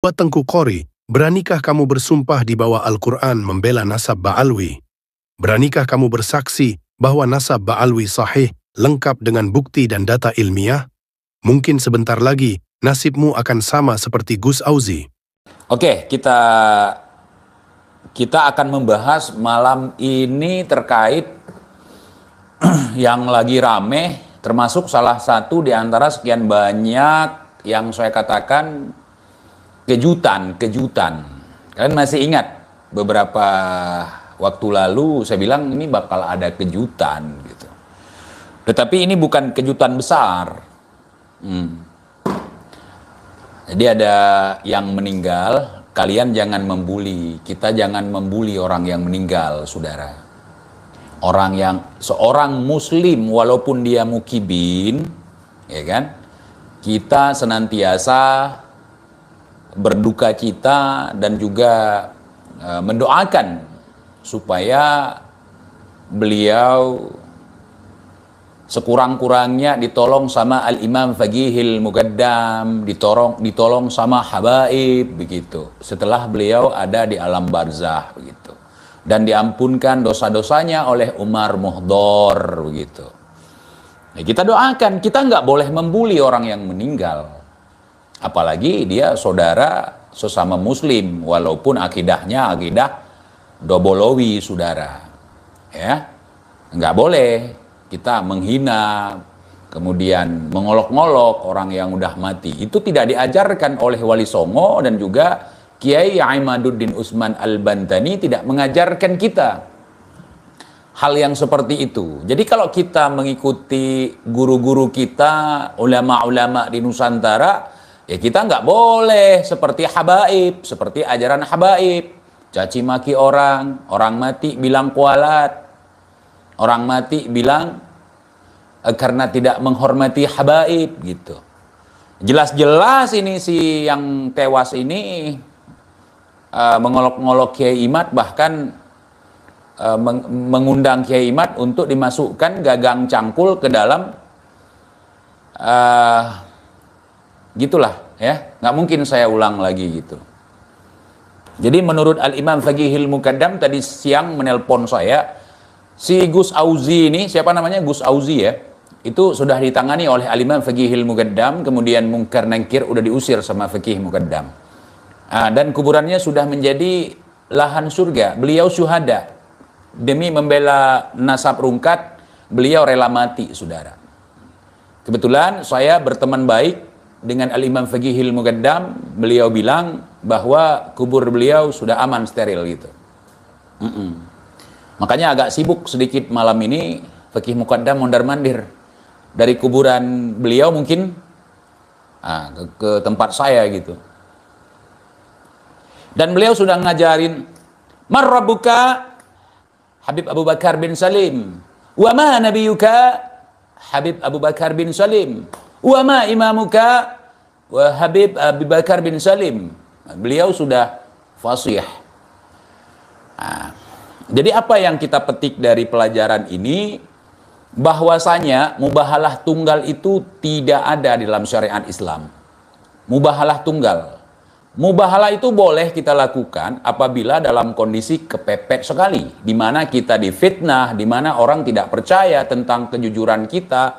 Buat Tengku Qori, beranikah kamu bersumpah di bawah Al-Quran membela nasab Ba'alwi? Beranikah kamu bersaksi bahwa nasab Ba'alwi sahih, lengkap dengan bukti dan data ilmiah? Mungkin sebentar lagi, nasibmu akan sama seperti Gus Auzi. Oke, kita akan membahas malam ini terkait yang lagi rame, termasuk salah satu di antara sekian banyak yang saya katakan kejutan. Kalian masih ingat beberapa waktu lalu saya bilang ini bakal ada kejutan gitu. Tetapi ini bukan kejutan besar. Jadi ada yang meninggal, kalian jangan membuli, kita jangan membuli orang yang meninggal, saudara. Seorang muslim walaupun dia mukibin, ya kan? Kita senantiasa berduka cita dan juga mendoakan supaya beliau sekurang-kurangnya ditolong sama Al-Imam Faqihil Muqaddam, ditolong sama habaib begitu. Setelah beliau ada di alam barzah begitu. Dan diampunkan dosa-dosanya oleh Umar Muhdor begitu. Nah, kita doakan, kita nggak boleh membuli orang yang meninggal. Apalagi dia saudara sesama muslim, walaupun akidahnya akidah dobolowi, saudara. Ya, nggak boleh kita menghina, kemudian mengolok-ngolok orang yang udah mati. Itu tidak diajarkan oleh Wali Songo, dan juga Kiai Imaduddin Utsman Al-Bantani tidak mengajarkan kita hal yang seperti itu. Jadi kalau kita mengikuti guru-guru kita, ulama-ulama di Nusantara, ya kita nggak boleh seperti habaib, seperti ajaran habaib. Caci maki orang mati bilang kualat. Orang mati bilang karena tidak menghormati habaib gitu. Jelas-jelas ini si yang tewas ini mengolok-ngolok Kiai Imad, bahkan mengundang Kiai Imad untuk dimasukkan gagang cangkul ke dalam gitulah ya, nggak mungkin saya ulang lagi gitu. Jadi menurut Al-Imam Faqihil Muqaddam tadi siang menelpon saya, si Gus Auzi ini, siapa namanya, Gus Auzi ya, itu sudah ditangani oleh Al-Imam Faqihil Muqaddam, kemudian Munkar Nangkir udah diusir sama Faqih Muqaddam. Dan kuburannya sudah menjadi lahan surga. Beliau syuhada. Demi membela nasab rungkat, beliau rela mati, saudara. Kebetulan saya berteman baik dengan Al-Imam Faqihil Muqaddam. Beliau bilang bahwa kubur beliau sudah aman, steril gitu. Makanya agak sibuk sedikit malam ini Faqih Muqaddam mondar-mandir dari kuburan beliau mungkin ke tempat saya gitu. Dan beliau sudah ngajarin, "Man rabbuka?" Habib Abu Bakar bin Salim. "Wa ma nabiyuka?" Habib Abu Bakar bin Salim. "Wa ma imamuka?" Wa Habib Abu Bakar bin Salim. Beliau sudah fasih. Jadi apa yang kita petik dari pelajaran ini? Bahwasanya mubahalah tunggal itu tidak ada di dalam syariat Islam. Mubahalah tunggal. Mubahalah itu boleh kita lakukan apabila dalam kondisi kepepet sekali, di mana kita difitnah, di mana orang tidak percaya tentang kejujuran kita,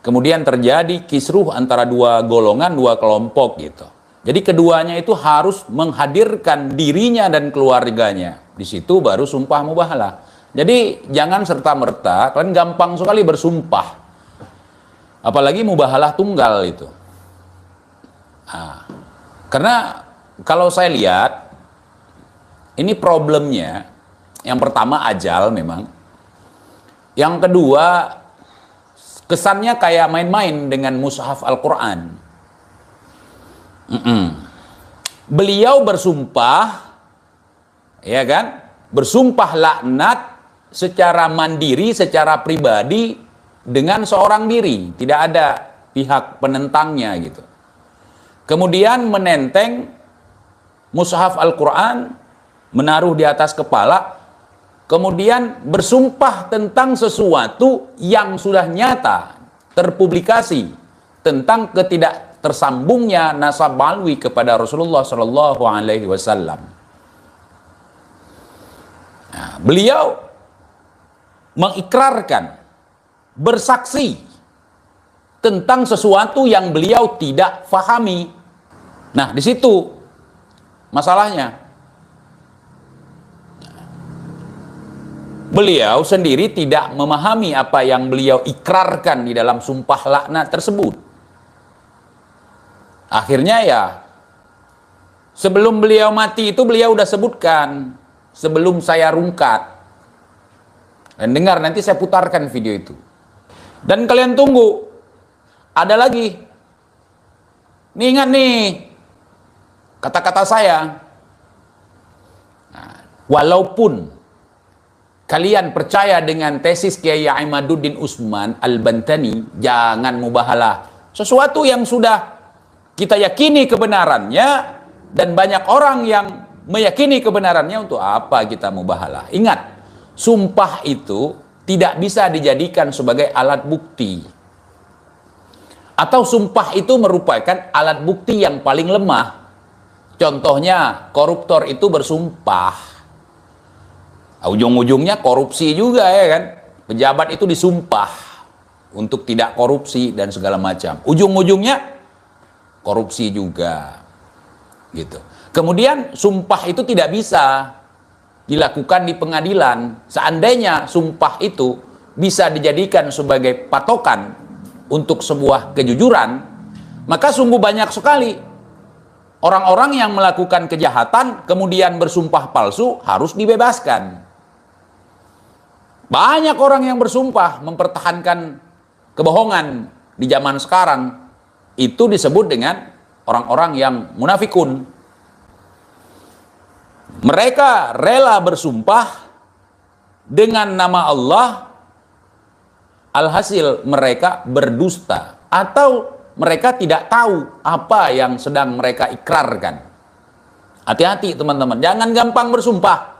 kemudian terjadi kisruh antara dua golongan, dua kelompok gitu. Jadi keduanya itu harus menghadirkan dirinya dan keluarganya. Di situ baru sumpah mubahalah. Jadi jangan serta-merta, kalian gampang sekali bersumpah. Apalagi mubahalah tunggal itu. Karena kalau saya lihat, ini problemnya, yang pertama ajal memang. Yang kedua, kesannya kayak main-main dengan mushaf Al-Quran. Beliau bersumpah, ya kan? Bersumpah laknat secara mandiri, secara pribadi dengan seorang diri, tidak ada pihak penentangnya gitu. Kemudian menenteng mushaf Al-Quran, menaruh di atas kepala, kemudian bersumpah tentang sesuatu yang sudah nyata, terpublikasi, tentang tersambungnya nasab Alwi kepada Rasulullah Shallallahu Alaihi Wasallam. Nah, beliau mengikrarkan, bersaksi tentang sesuatu yang beliau tidak fahami. Nah, di situ masalahnya. Beliau sendiri tidak memahami apa yang beliau ikrarkan di dalam sumpah laknat tersebut. Akhirnya ya, sebelum beliau mati itu beliau udah sebutkan, sebelum saya rungkat. Dan dengar, nanti saya putarkan video itu. Dan kalian tunggu, ada lagi. Nih, ingat nih, kata-kata saya. Nah, walaupun kalian percaya dengan tesis Kiai Imaduddin Utsman Al-Bantani, jangan mubahalah. Sesuatu yang sudah kita yakini kebenarannya, dan banyak orang yang meyakini kebenarannya, untuk apa kita mubahalah? Ingat, sumpah itu tidak bisa dijadikan sebagai alat bukti. Atau sumpah itu merupakan alat bukti yang paling lemah. Contohnya, koruptor itu bersumpah. Ujung-ujungnya korupsi juga, ya kan? Pejabat itu disumpah untuk tidak korupsi dan segala macam. Ujung-ujungnya korupsi juga. Gitu. Kemudian sumpah itu tidak bisa dilakukan di pengadilan. Seandainya sumpah itu bisa dijadikan sebagai patokan untuk sebuah kejujuran, maka sungguh banyak sekali orang-orang yang melakukan kejahatan kemudian bersumpah palsu harus dibebaskan. Banyak orang yang bersumpah mempertahankan kebohongan di zaman sekarang, itu disebut dengan orang-orang yang munafikun. Mereka rela bersumpah dengan nama Allah, alhasil mereka berdusta, atau mereka tidak tahu apa yang sedang mereka ikrarkan. Hati-hati teman-teman, jangan gampang bersumpah.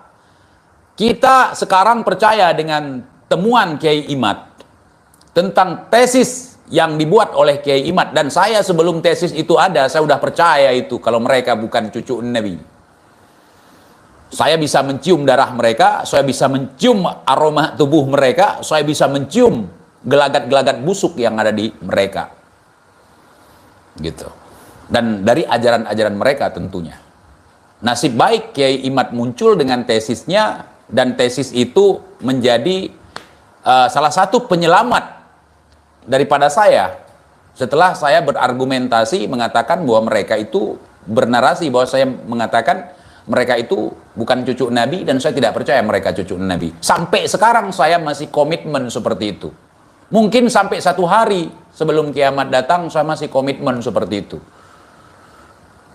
Kita sekarang percaya dengan temuan Kiai Imad tentang tesis yang dibuat oleh Kiai Imad, dan saya sebelum tesis itu ada, saya sudah percaya itu kalau mereka bukan cucu Nabi. Saya bisa mencium darah mereka, saya bisa mencium aroma tubuh mereka, saya bisa mencium gelagat-gelagat busuk yang ada di mereka. Gitu. Dan dari ajaran-ajaran mereka tentunya. Nasib baik Kiai Imad muncul dengan tesisnya, dan tesis itu menjadi salah satu penyelamat daripada saya. Setelah saya berargumentasi mengatakan bahwa mereka itu bernarasi bahwa saya mengatakan mereka itu bukan cucu Nabi, dan saya tidak percaya mereka cucu Nabi. Sampai sekarang saya masih komitmen seperti itu. Mungkin sampai satu hari sebelum kiamat datang saya masih komitmen seperti itu.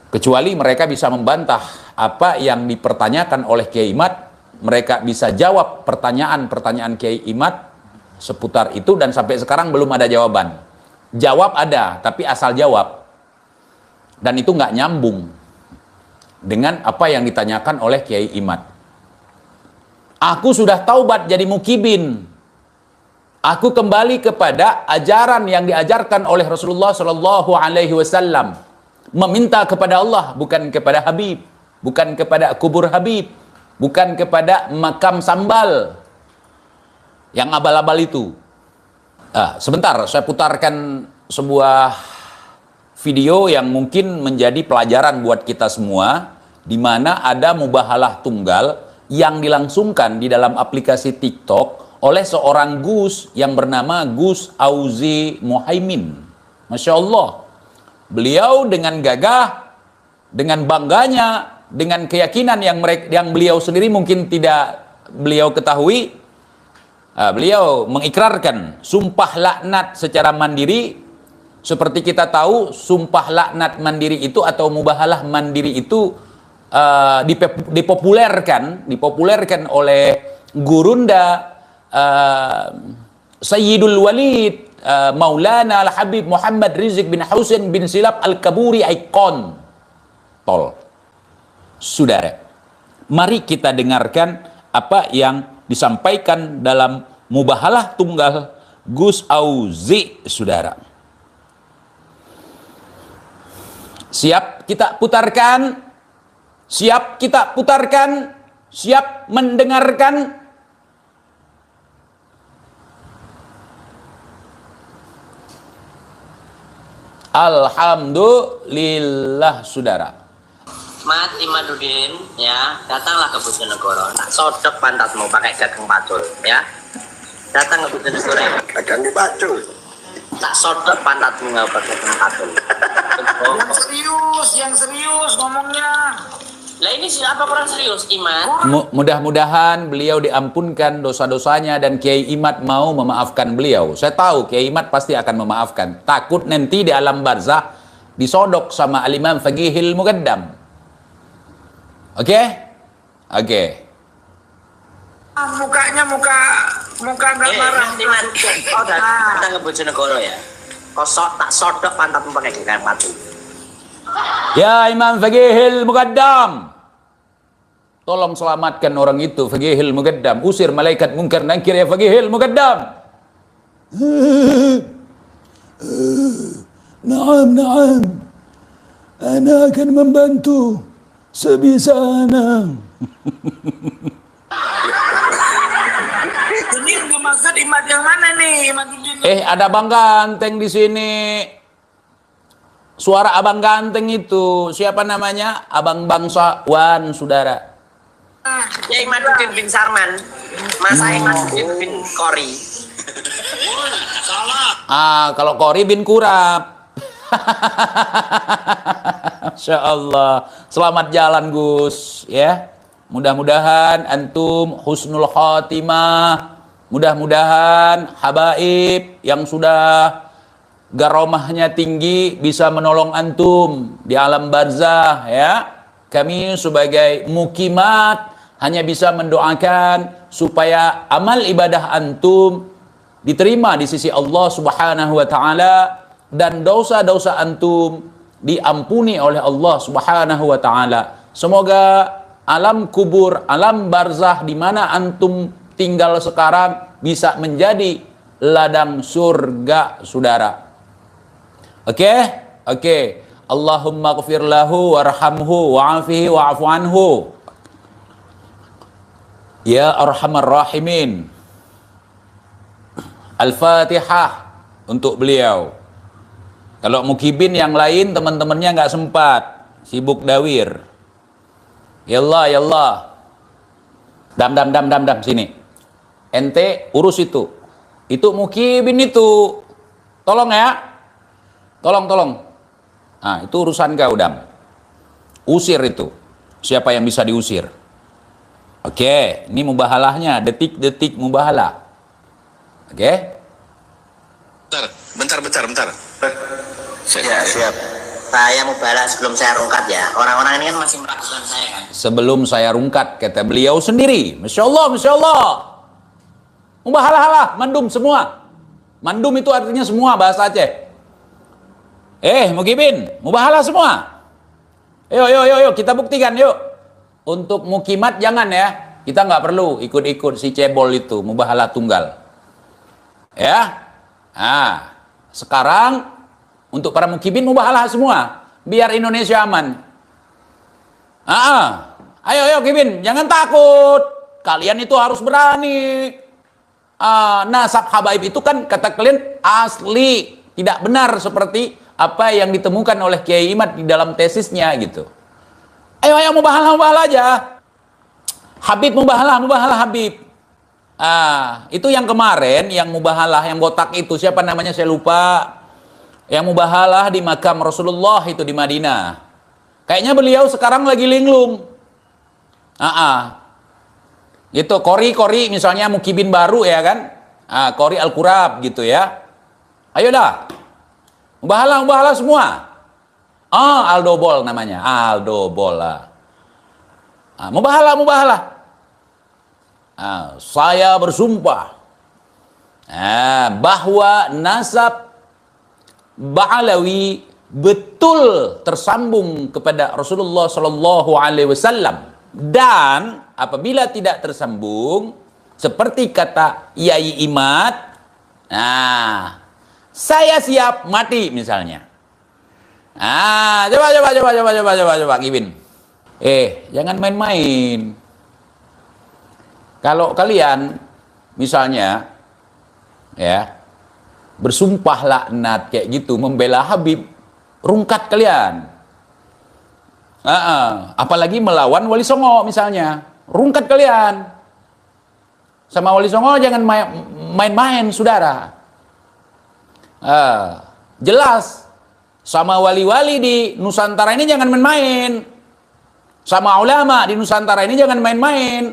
Kecuali mereka bisa membantah apa yang dipertanyakan oleh Kiai Imad, mereka bisa jawab pertanyaan-pertanyaan Kiai Imad seputar itu, dan sampai sekarang belum ada jawaban. Jawab ada, tapi asal jawab. Dan itu nggak nyambung dengan apa yang ditanyakan oleh Kiai Imad. Aku sudah taubat jadi mukibin. Aku kembali kepada ajaran yang diajarkan oleh Rasulullah Shallallahu Alaihi Wasallam. Meminta kepada Allah, bukan kepada Habib, bukan kepada kubur Habib, bukan kepada makam sambal yang abal-abal itu. Sebentar, saya putarkan sebuah video yang mungkin menjadi pelajaran buat kita semua, di mana ada mubahalah tunggal yang dilangsungkan di dalam aplikasi TikTok oleh seorang Gus yang bernama Gus Auzi Muhaimin. Masya Allah, beliau dengan gagah, dengan bangganya, dengan keyakinan yang beliau sendiri mungkin tidak beliau ketahui, beliau mengikrarkan sumpah laknat secara mandiri. Seperti kita tahu, sumpah laknat mandiri itu atau mubahalah mandiri itu dipopulerkan oleh gurunda Sayyidul Walid Maulana Al-Habib Muhammad Rizik bin Husain bin Silap Al-Kaburi Aikon Tol. Saudara, mari kita dengarkan apa yang disampaikan dalam mubahalah tunggal Gus Auzi, saudara. Siap kita putarkan? Siap kita putarkan? Siap mendengarkan? Alhamdulillah, saudara. Mat Imaduddin, ya, datanglah ke Bojonegoro. Tak sodok pantatmu pakai gagang pacul, ya. Datang ke Bojonegoro. Gagang pacul. Tak sodok pantatmu nggak pakai gagang pacul. Yang serius ngomongnya. Lah ini siapa kurang serius, Iman? Mudah-mudahan beliau diampunkan dosa-dosanya dan Kiai Imad mau memaafkan beliau. Saya tahu Kiai Imad pasti akan memaafkan. Takut nanti di alam barzah disodok sama Al-Imam Faqihil Muqaddam. Oke? Oke. Mukanya muka nggak marah. Iman, kau datang ke Bojonegoro ya. Kau tak sodok pantatmu pakai gagang pacul. Ya Imam Faqihil Muqaddam, tolong selamatkan orang itu, Faqihil Muqaddam. Usir malaikat mungkar nakir ya Faqihil Muqaddam. Naam. Ana akan membantu sebisa ana. Ini maksud Imad yang mana nih? Ada Bang Ganteng di sini. Suara Abang Ganteng itu, siapa namanya? Abang Bangsawan, saudara. Ya Imaduddin bin Sarman. Mas Imaduddin bin Kori. Kalau Kori bin Kurap. Masya Allah. Selamat jalan Gus, ya. Mudah-mudahan antum husnul khotimah. Mudah-mudahan habaib yang sudah garomahnya tinggi bisa menolong antum di alam barzah, ya. Kami sebagai mukimat hanya bisa mendoakan supaya amal ibadah antum diterima di sisi Allah Subhanahu wa taala dan dosa-dosa antum diampuni oleh Allah Subhanahu wa taala. Semoga alam kubur, alam barzah di mana antum tinggal sekarang bisa menjadi ladang surga, saudara. Oke. Allahumma ghfir lahu warhamhu wa'afihi wa'afu anhu. Ya Arhamar Rahimin. Al-Fatihah untuk beliau. Kalau mukibin yang lain teman-temannya nggak sempat, sibuk dawir. Ya Allah. Dam sini. Ente urus itu. Itu mukibin itu. Tolong ya. Tolong. Nah, itu urusan kau, Dam. Usir itu. Siapa yang bisa diusir? Oke, ini mubahalahnya, detik-detik mubahalah. Oke? Bentar. Siap. Saya mubahalah sebelum saya rungkat ya. Orang-orang ini kan masih meragukan saya kan. Sebelum saya rungkat, kata beliau sendiri. Masya Allah. Mubahalah, mandum semua. Mandum itu artinya semua bahasa Aceh. Mukibin, mubahalah semua. Yuk, kita buktikan yuk. Untuk mukimat jangan ya. Kita nggak perlu ikut-ikut si cebol itu, mubahalah tunggal. Ya. Nah, sekarang untuk para mukibin mubahalah semua. Biar Indonesia aman. Ayo Kibin, jangan takut. Kalian itu harus berani. Nasab habaib itu kan kata kalian asli. Tidak benar seperti apa yang ditemukan oleh Kiai Imad di dalam tesisnya gitu. Ayo mubahalah aja. Habib mubahalah Habib. Itu yang kemarin yang mubahalah yang botak itu siapa namanya saya lupa. Yang mubahalah di makam Rasulullah itu di Madinah. Kayaknya beliau sekarang lagi linglung. Itu Kori misalnya mukibin baru ya kan. Kori Al-Qurab gitu ya. Ayo dah. Mubahalah semua. Aldo Bol namanya. Aldo Bol. Mubahalah. Saya bersumpah bahwa nasab Ba'alawi betul tersambung kepada Rasulullah Shallallahu Alaihi Wasallam, dan apabila tidak tersambung seperti kata Yai Imad, saya siap mati misalnya. Coba, Gibin. Jangan main-main. Kalau kalian, misalnya, ya, bersumpah laknat kayak gitu, membela Habib, rungkat kalian. Apalagi melawan Wali Songo misalnya, rungkat kalian. Sama Wali Songo jangan main-main, saudara. Jelas. Sama wali-wali di Nusantara ini jangan main-main. Sama ulama di Nusantara ini jangan main-main.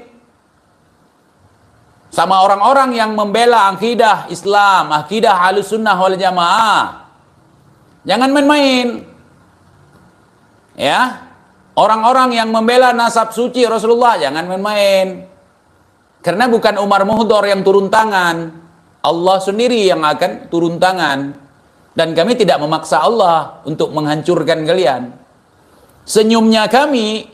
Sama orang-orang yang membela akidah Islam, akidah Ahlussunnah wal Jamaah, jangan main-main. Ya, orang-orang yang membela nasab suci Rasulullah jangan main-main. Karena bukan Umar Muhdor yang turun tangan, Allah sendiri yang akan turun tangan. Dan kami tidak memaksa Allah untuk menghancurkan kalian. Senyumnya kami,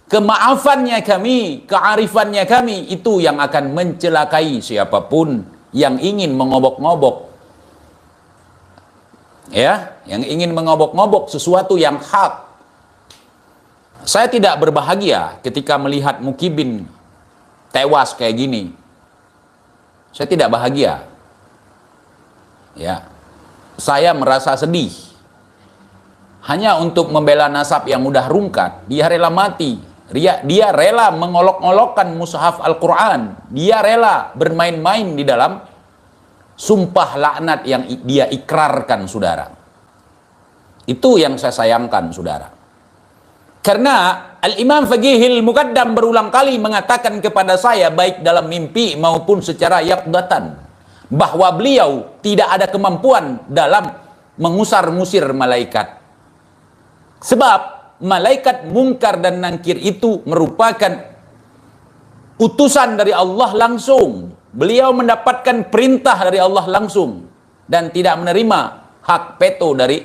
kemaafannya kami, kearifannya kami, itu yang akan mencelakai siapapun yang ingin mengobok-ngobok. Ya, yang ingin mengobok-ngobok sesuatu yang hak. Saya tidak berbahagia ketika melihat Mukibin tewas kayak gini. Saya tidak bahagia. Ya. Saya merasa sedih. Hanya untuk membela nasab yang mudah rungkat, dia rela mati. Dia rela mengolok-olokkan mushaf Al-Quran. Dia rela bermain-main di dalam sumpah laknat yang dia ikrarkan, saudara. Itu yang saya sayangkan, saudara. Karena Al-Imam Faqihil Muqaddam berulang kali mengatakan kepada saya, baik dalam mimpi maupun secara yaqdatan, bahwa beliau tidak ada kemampuan dalam mengusar-musir malaikat. Sebab malaikat mungkar dan nangkir itu merupakan utusan dari Allah langsung. Beliau mendapatkan perintah dari Allah langsung dan tidak menerima hak veto dari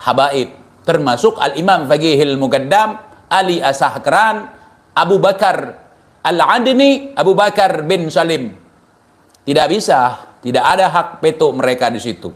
habaib, termasuk Al-Imam Faqihil Muqaddam, Ali As-Sahkran, Abu Bakar Al-Adni, Abu Bakar bin Salim. Tidak bisa, tidak ada hak veto mereka di situ.